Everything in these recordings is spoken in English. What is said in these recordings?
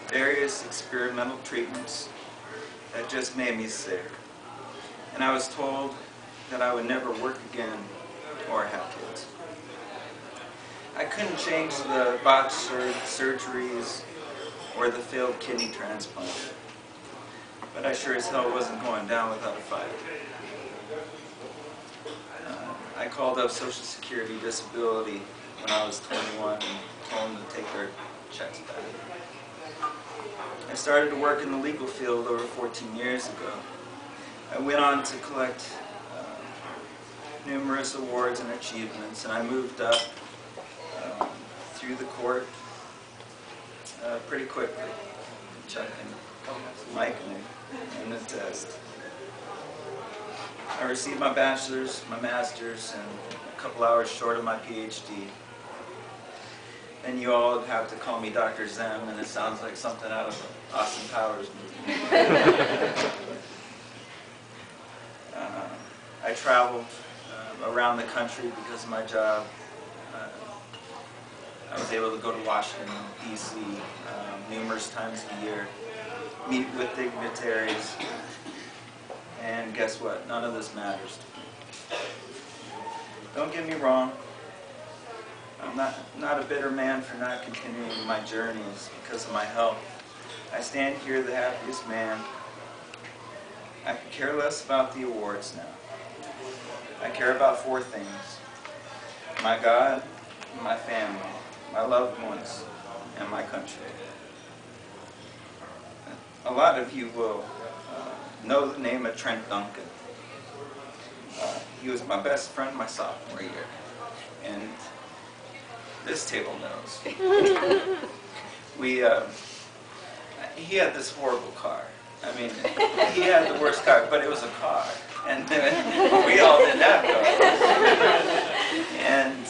various experimental treatments that just made me sick. And I was told that I would never work again or have kids. I couldn't change the botched surgeries or the failed kidney transplant, but I sure as hell wasn't going down without a fight. I called up Social Security Disability when I was 21 and told them to take their checks back. I started to work in the legal field over 14 years ago. I went on to collect numerous awards and achievements, and I moved up through the court pretty quickly. Chuck and Mike and the test. I received my bachelor's, my master's, and a couple hours short of my PhD. And you all have to call me Dr. Zehm, and it sounds like something out of an Austin Powers movie. I traveled around the country because of my job. I was able to go to Washington, D.C. Numerous times a year, meet with dignitaries, and guess what? None of this matters to me. Don't get me wrong. I'm not a bitter man for not continuing my journeys because of my health. I stand here the happiest man. I could care less about the awards now. I care about 4 things: my God, my family, my loved ones, and my country. A lot of you will know the name of Trent Duncan. He was my best friend my sophomore year, and this table knows. He had this horrible car. I mean, he had the worst car, but it was a car, and we all didn't have cars. And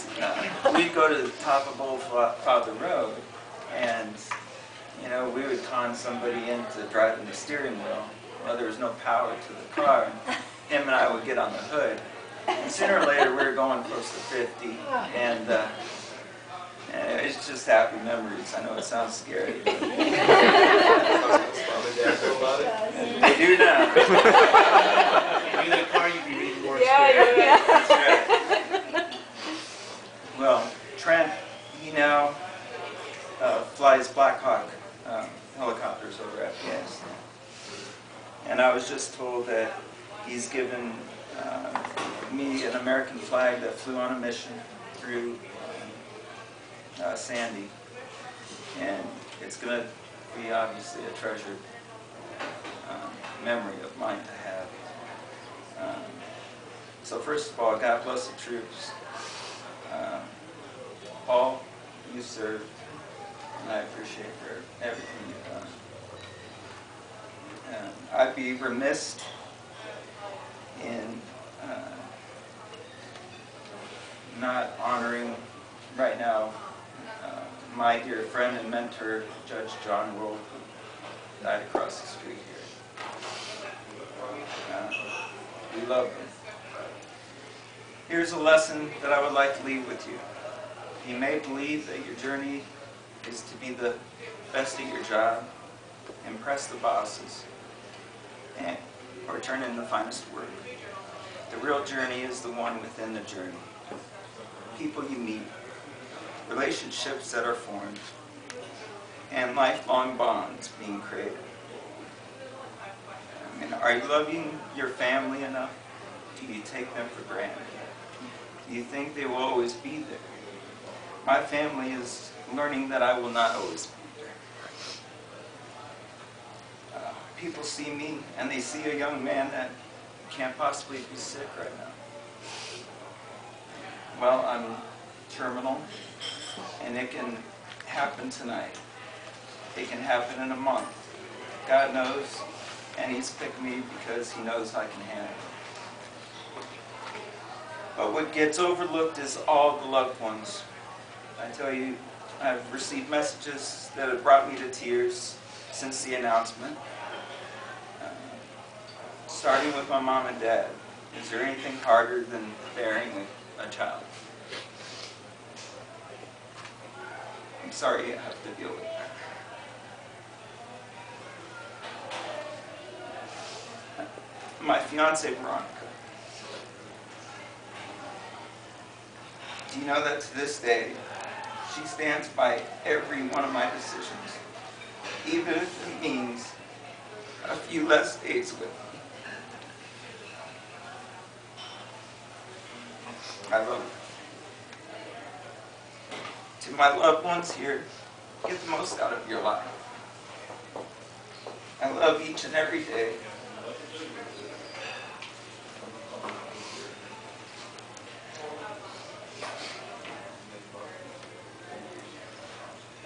we'd go to the top of Old Father Road, and we would con somebody into driving the steering wheel. Well, there was no power to the car, and him and I would get on the hood. And sooner or later, we were going close to 50, and it's just happy memories. I know it sounds scary, but Mom and Dad know about it? they do now. In that car, you'd be reading more Yeah. That's right. Well, Trent, he now flies Black Hawk helicopters over Afghanistan. And I was just told that he's given me an American flag that flew on a mission through Sandy. And it's going to be obviously a treasured memory of mine to have. So first of all, God bless the troops. Paul, you served, and I appreciate everything you've done. I'd be remiss in not honoring right now my dear friend and mentor, Judge John Roll, who died across the street here. We love him. Here's a lesson that I would like to leave with you. You may believe that your journey is to be the best at your job, impress the bosses, or turn in the finest work. The real journey is the one within the journey. People you meet, relationships that are formed, and lifelong bonds being created. I mean, are you loving your family enough? Do you take them for granted? Do you think they will always be there? My family is learning that I will not always be there. People see me, and they see a young man that can't possibly be sick right now. Well, I'm terminal, and it can happen tonight. It can happen in a month. God knows, and He's picked me because He knows I can handle it. But what gets overlooked is all the loved ones. I tell you, I've received messages that have brought me to tears since the announcement. Starting with my mom and dad. Is there anything harder than bearing a child? I'm sorry you have to deal with that. my fiancée, Veronica. Do you know that to this day, she stands by every one of my decisions, even if it means a few less days with me. I love her. To my loved ones here, get the most out of your life. I love each and every day.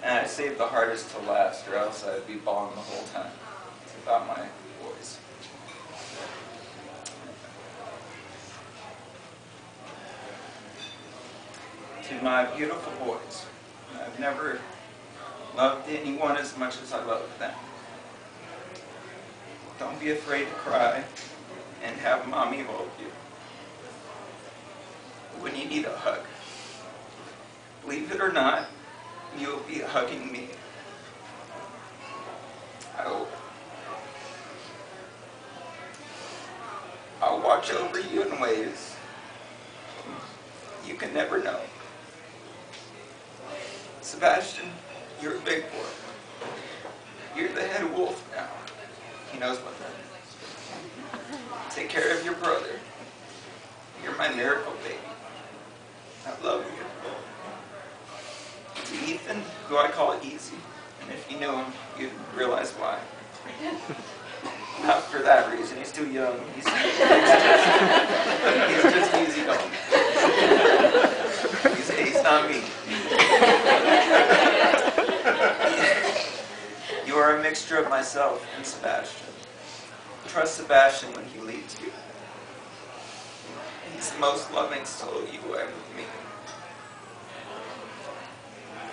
And I saved the hardest to last, or else I'd be bawling the whole time. It's about my boys. To my beautiful boys, I've never loved anyone as much as I love them. Don't be afraid to cry and have mommy hold you when you need a hug. Believe it or not, you'll be hugging me. I hope. I'll watch over you in ways you can never know. Sebastian, you're a big boy. You're the head wolf now. He knows what that is. Take care of your brother. You're my miracle baby. I love you. To Ethan, who I call Easy, and if you knew him, you'd realize why. Not for that reason. He's too young. He's just easy going. He's not me. You are a mixture of myself and Sebastian. Trust Sebastian when he leads you. He's the most loving soul you will ever meet.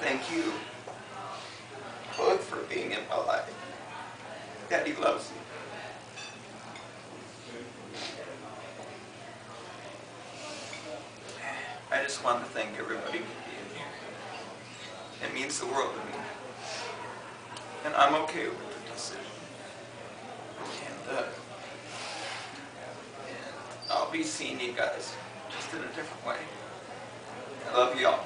Thank you both for being in my life. Daddy loves you. I just want to thank everybody for being here. It means the world to me. And I'm okay with the decision. And I'll be seeing you guys just in a different way. I love you all.